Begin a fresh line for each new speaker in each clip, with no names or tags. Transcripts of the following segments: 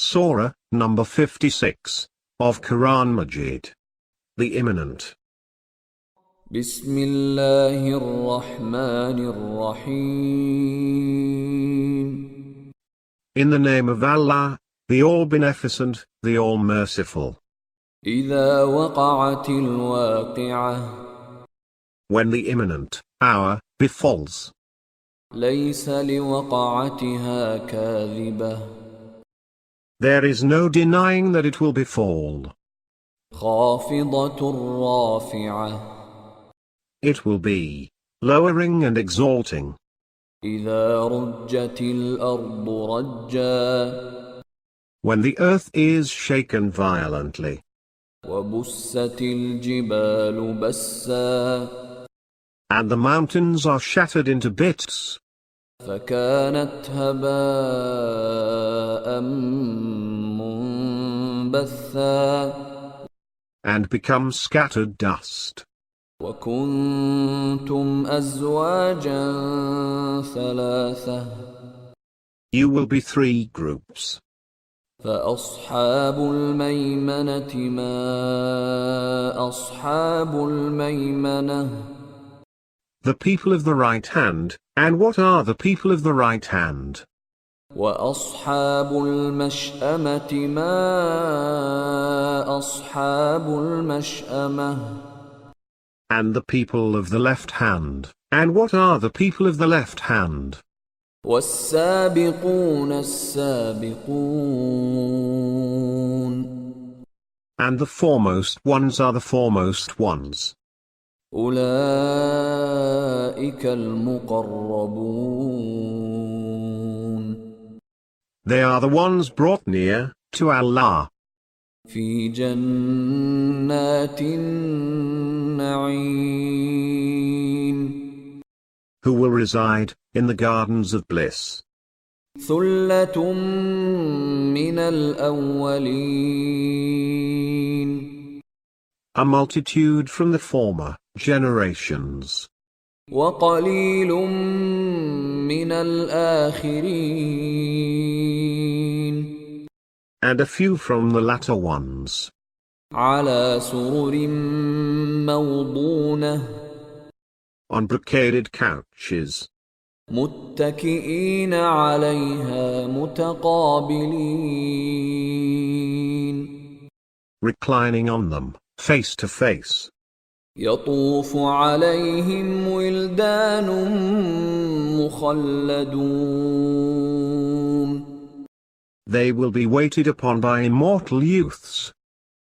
Surah, number 56, of Quran Majeed. The Imminent.
Bismillahir-Rahmanir-Rahim.
In the name of Allah, the All-Beneficent, the All-Merciful.
إِذَا وَقَعَتِ الْوَاقِعَةُ.
When the imminent hour befalls.
لَيْسَ لِوَقَعَتِهَا كَاذِبَةٌ.
There is no denying that it will befall.
خَافِضَةٌ رَافِعَةٌ.
It will be lowering and exalting.
إِذَا رُجَّتِ الْأَرْضُ رَجًّا.
When the earth is shaken violently.
وَبُسَّتِ الْجِبَالُ بَسًّا.
And the mountains are shattered into bits.
فَكَانَتْ هَبَاءً مُنبَثًّا.
And become scattered dust.
وَكُنْتُمْ أَزْوَاجًا ثَلَاثَةً.
You will be three groups.
فَأَصْحَابُ الْمَيْمَنَةِ مَا أَصْحَابُ الْمَيْمَنَةِ.
The people of the right hand, and what are the people of the right hand?
وَأَصْحَابُ الْمَشْأَمَةِ مَا أَصْحَابُ الْمَشْأَمَةِ.
And the people of the left hand, and what are the people of the left hand?
وَالسَّابِقُونَ السَّابِقُونَ.
And the foremost ones are the foremost ones.
أُولَئِكَ الْمُقَرَّبُونَ.
They are the ones brought near to Allah.
فِي جَنَّاتِ النَّعِيمِ.
Who will reside in the gardens of bliss.
ثُلَّةٌ مِّنَ الْأَوَّلِينَ.
A multitude from the former generations.
وَقَلِيلٌ مِّنَ الْآخِرِينَ.
And a few from the latter ones.
عَلَى سُرُرٍ مَّوْضُونَةٍ.
On brocaded couches.
مُتَّكِئِينَ عَلَيْهَا مُتَقَابِلِينَ.
Reclining on them, face to face.
يَطُوفُ عَلَيْهِمْ وِلْدَانٌ مُّخَلَّدُونَ.
They will be waited upon by immortal youths.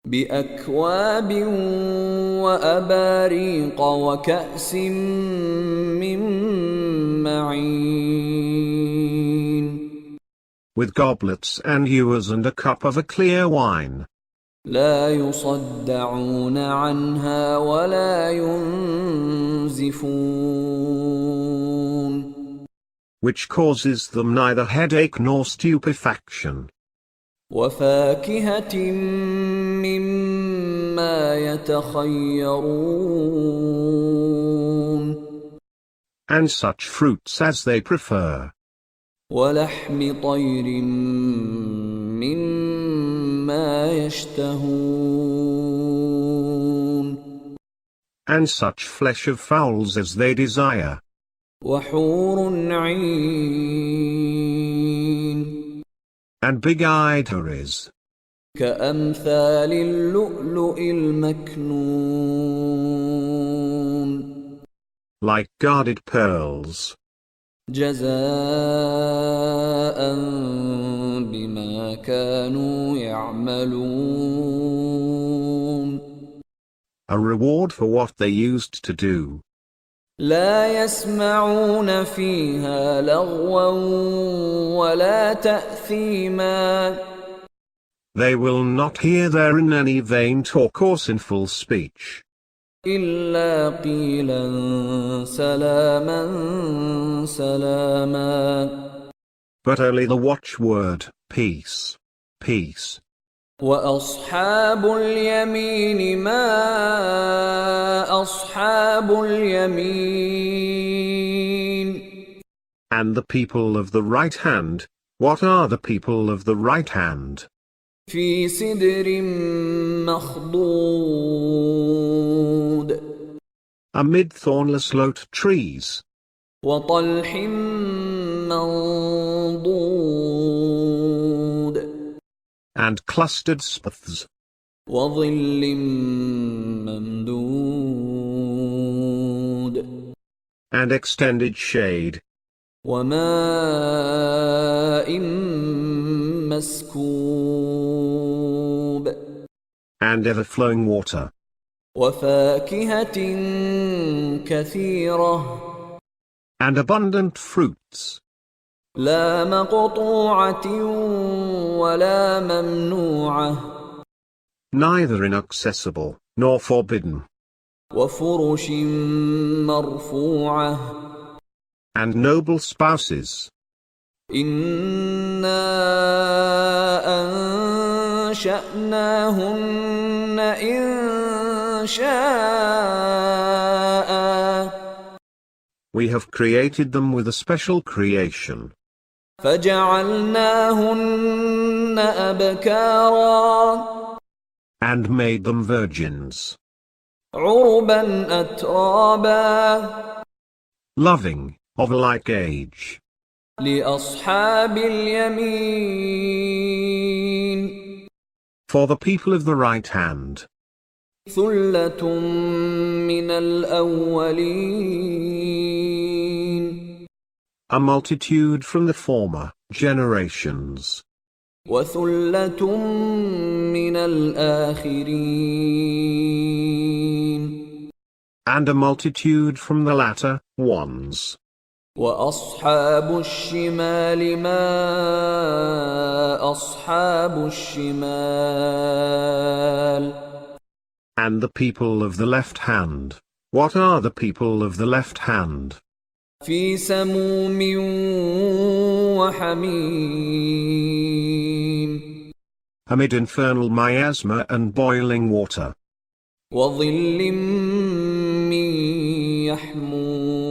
بِأَكْوَابٍ وَأَبَارِيقَ وَكَأْسٍ مِّن مَّعِينٍ.
With goblets and ewers and a cup of a clear wine.
لَا يُصَدَّعُونَ عَنْهَا وَلَا يُنزِفُونَ.
Which causes them neither headache nor stupefaction.
وَفَاكِهَةٍ مِّمَّا يَتَخَيَّرُونَ.
And such fruits as they prefer.
وَلَحْمِ طَيْرٍ مِّمَّا يَشْتَهُونَ.
And such flesh of fowls as they desire.
وَحُورٌ عِينٌ.
And big-eyed houris.
كَأَمْثَالِ اللُّؤْلُؤِ الْمَكْنُونِ.
Like guarded pearls.
جَزَاءً بِمَا كَانُوا يَعْمَلُونَ.
A reward for what they used to do.
لا يسمعون فيها لغوا ولا تأثيما.
They will not hear therein any vain talk or sinful speech.
إلا قيلا سلاما سلاما.
But only the watchword, peace, peace.
وَأَصْحَابُ الْيَمِينِ مَا أَصْحَابُ الْيَمِينِ.
And the people of the right hand, What are the people of the right hand?
في سدر مخضود
Amid thornless lote trees,
وطلح منضود
and clustered spathes,
وظل ممدود
and extended shade,
وماء مسكوب
and ever-flowing water,
وفاكهة كثيرة
and abundant fruits,
لا مقطوعة ولا ممنوعة
neither inaccessible nor forbidden,
وفرش مرفوعة
and noble spouses.
إنا أنشأناهن إنشاء
We have created them with a special creation,
فجعلناهن أبكارا
and made them virgins,
عربا أترابا
loving, of a like age,
لأصحاب اليمين
for the people of the right hand,
ثلة من الأولين
a multitude from the former generations,
وثلة من الآخرين
and a multitude from the latter ones.
وأصحاب الشمال ما أصحاب الشمال
And the people of the left hand, what are the people of the left hand?
في سموم وحميم
Amid infernal miasma and boiling water,
وظل من يحموم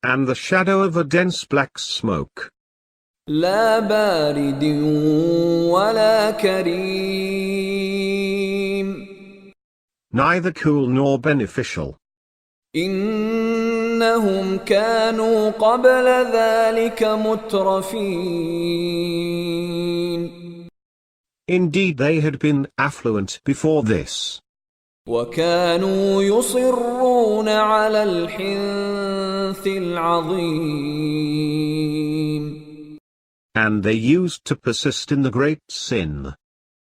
and the shadow of a dense black smoke,
لا بارد ولا كريم
neither cool nor beneficial.
إنهم كانوا قبل ذلك مترفين
Indeed, they had been affluent before this,
وكانوا يصرون على الحنث العظيم
and they used to persist in the great sin,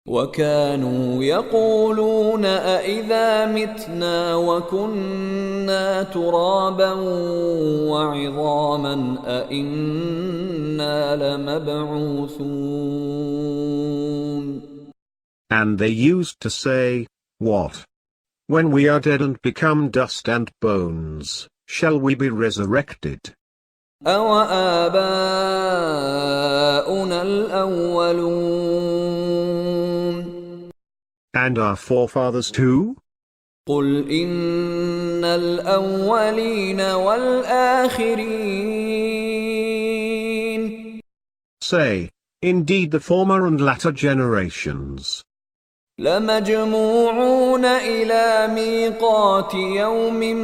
وكانوا يقولون أإذا متنا وكنا ترابا وعظاما أإنا لمبعوثون
and they used to say, What? When we are dead and become dust and bones, shall we be resurrected?
أَوَآبَاؤُنَا الْأَوَّلُونَ
And our forefathers too?
قُلْ إِنَّ الْأَوَّلِينَ وَالْآخِرِينَ
Say, indeed the former and latter generations,
لَمَجْمُوعُونَ إِلَى مِيقَاتِ يَوْمٍ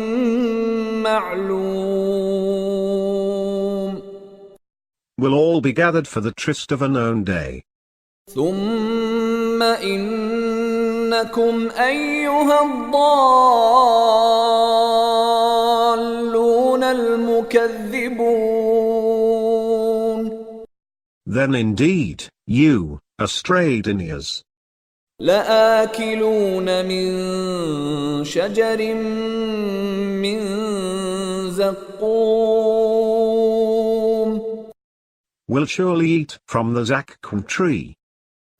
مَّعْلُومٍ
will all be gathered for the tryst of a known day.
ثُمَّ إِنَّكُمْ أَيُّهَا الضَّالُّونَ الْمُكَذِّبُونَ
Then indeed, you, astrayed
لَآكِلُونَ مِن شَجَرٍ مِّن زَقُّومٍ
will surely eat from the zaqqum tree,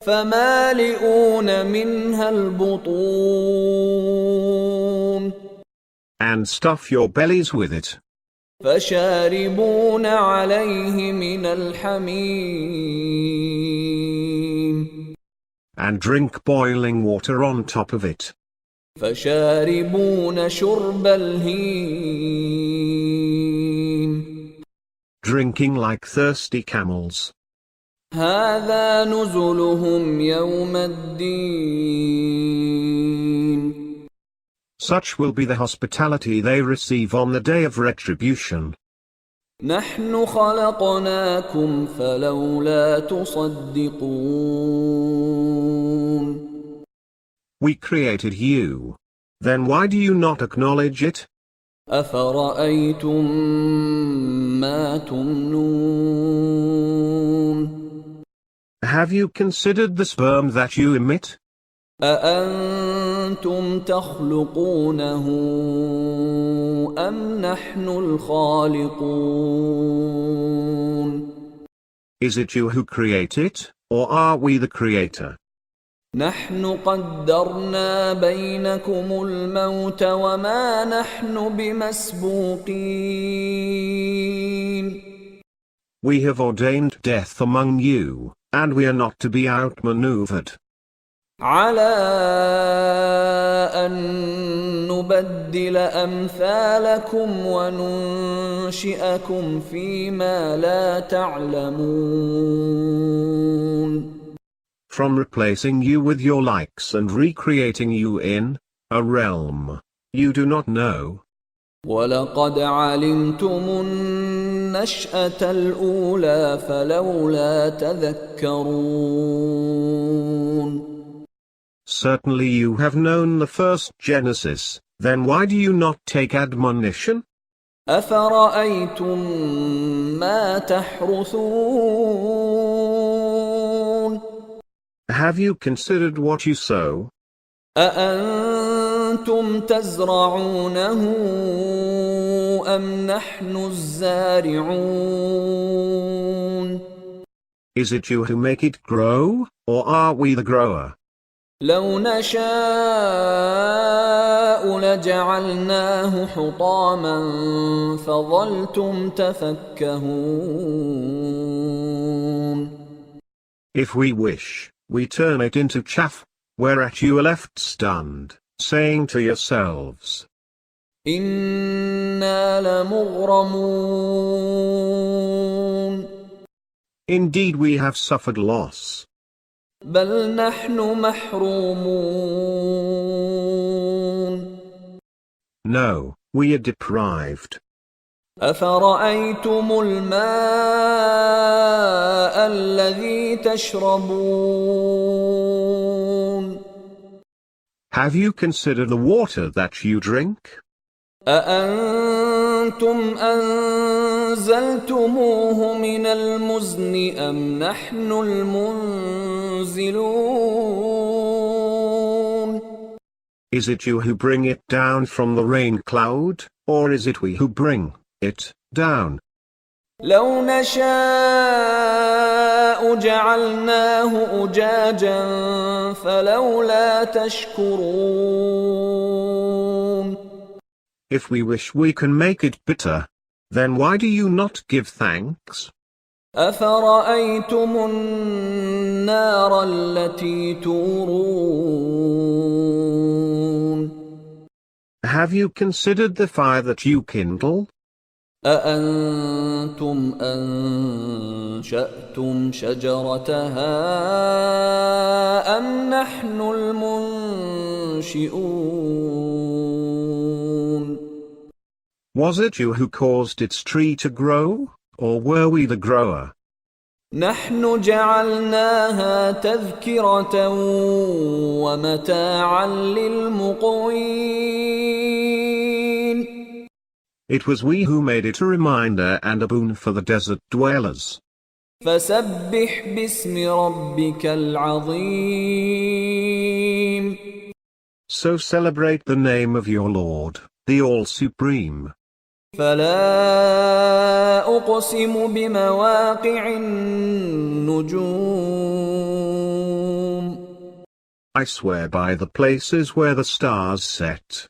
فَمَالِئُونَ مِنْهَا الْبُطُونَ
and stuff your bellies with it,
فَشَارِبُونَ عَلَيْهِ مِنَ الْحَمِيمِ
and drink boiling water on top of it,
فَشَارِبُونَ شُرْبَ الْهِيمِ
drinking like thirsty camels.
هذا نزلهم يوم الدين.
Such will be the hospitality they receive on the day of retribution.
نحن خلقناكم فلولا تصدقون.
We created you. Then why do you not acknowledge it?
أفرأيتم ما تمنون.
Have you considered the sperm that you emit?
أأنتم تخلقونه أم نحن الخالقون.
Is it you who create it, or are we the creator?
نحن قدرنا بينكم الموت وما نحن بمسبوقين.
We have ordained death among you, and we are not to be outmaneuvered.
على أن نبدل أمثالكم وننشئكم فيما لا تعلمون.
From replacing you with your likes and recreating you in a realm you do not know.
ولقد علمتم النشأة الأولى فلولا تذكرون.
Certainly you have known the first Genesis, then why do you not take admonition?
أفرأيتم ما تحرثون.
Have you considered what you sow?
أأنتم تزرعونه أم نحن الزارعون.
Is it you who make it grow, or are we the grower?
لو نشاء لجعلناه حطاما فظلتم تفكهون.
If we wish, we turn it into chaff, whereat you are left stunned, saying to yourselves,
إنا لمغرمون.
Indeed we have suffered loss.
بل نحن محرومون.
No, we are deprived.
أفرأيتم الماء الذي تشربون.
Have you considered the water that you drink?
أأنتم أنزلتموه من المزن أم نحن المنزلون.
Is it you who bring it down from the rain cloud, or is it we who bring it down?
لو نشاء جعلناه أجاجا فلولا تشكرون.
If we wish we can make it bitter. Then why do you not give thanks?
أفرأيتم النار التي تورون.
Have you considered the fire that you kindle?
أأنتم أنشأتم شجرتها أم نحن المنشئون.
Was it you who caused its tree to grow, or were we the grower?
نحن جعلناها تذكرة ومتاعا للمقوين.
It was we who made it a reminder and a boon for the desert dwellers.
فسبح باسم ربك العظيم.
So celebrate the name of your Lord, the All-Supreme.
فلا أقسم بمواقع النجوم.
I swear by the places where the stars set.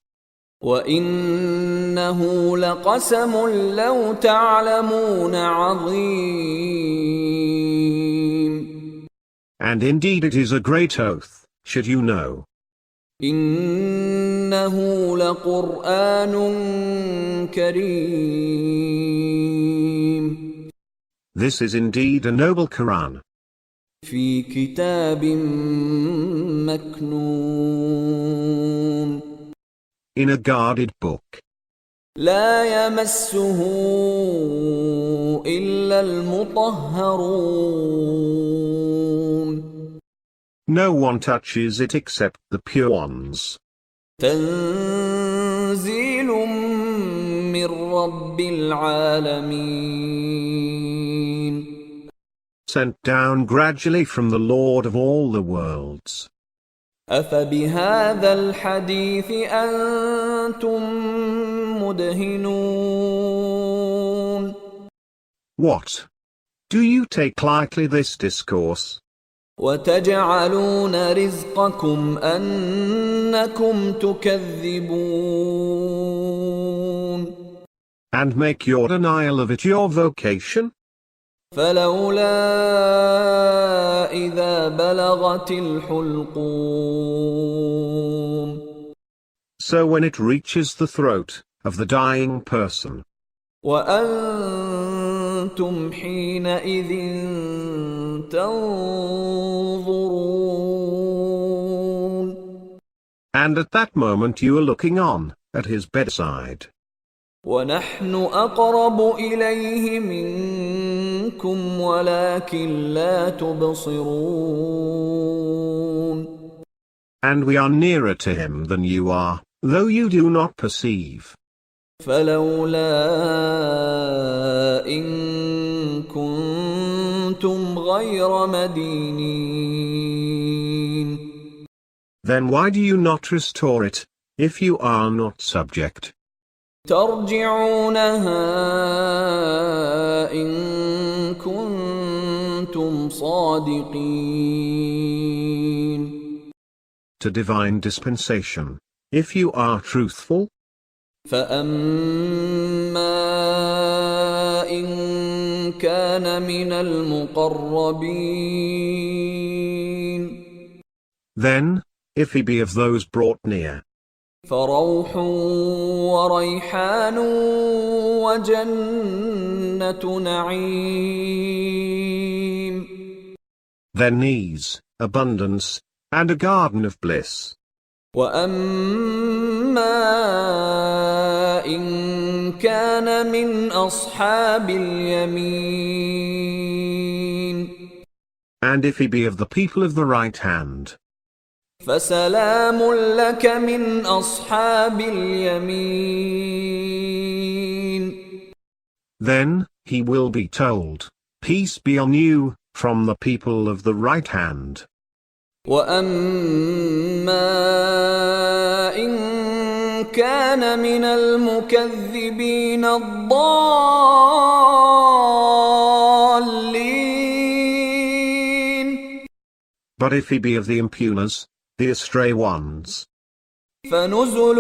وإنه لقسم لو تعلمون عظيم.
And indeed it is a great oath, should you know.
إنه لقرآن كريم.
This is indeed a noble Quran.
في كتاب مكنون
In a guarded book.
لا يمسه إلا المطهرون
No one touches it except the pure ones.
تنزيل من رب العالمين
Sent down gradually from the Lord of all the worlds.
أفبهذا الحديث أنتم مدهنون
What? Do you take lightly this discourse?
وتجعلون رزقكم أنكم تكذبون
And make your denial of it your vocation?
فلولا إذا بلغت الحلقوم
So when it reaches the throat of the dying person,
وأنتم حينئذ تنظرون
and at that moment you are looking on, at his bedside.
ونحن أقرب إليه منكم ولكن لا تبصرون
And we are nearer to him than you are, though you do not perceive.
فلولا إن كنتم غير مدينين
Then why do you not restore it, if you are not subject?
ترجعونها إن كنتم صادقين
To divine dispensation, if you are truthful.
فأما إن كان من المقربين
Then, if he be of those brought near,
فروح وريحان وجنة نعيم
then ease, abundance, and a garden of bliss.
وأما إن كان من أصحاب اليمين
And if he be of the people of the right hand,
فسلام لك من أصحاب اليمين
then, he will be told, peace be on you, from the people of the right hand.
وأما إن كان من المكذبين الضالين
But if he be of the impugners, the astray ones,
فنزل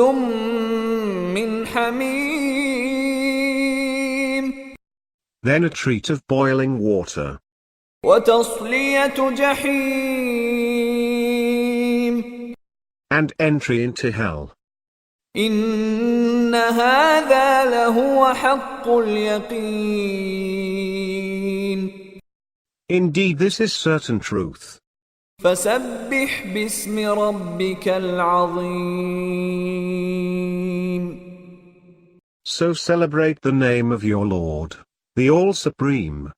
من حميم
then a treat of boiling water,
وتصلية جحيم
and entry into hell.
إن هذا لهو حق اليقين
Indeed, this is certain truth.
فسبح باسم ربك العظيم
So celebrate the name of your Lord, the All-Supreme.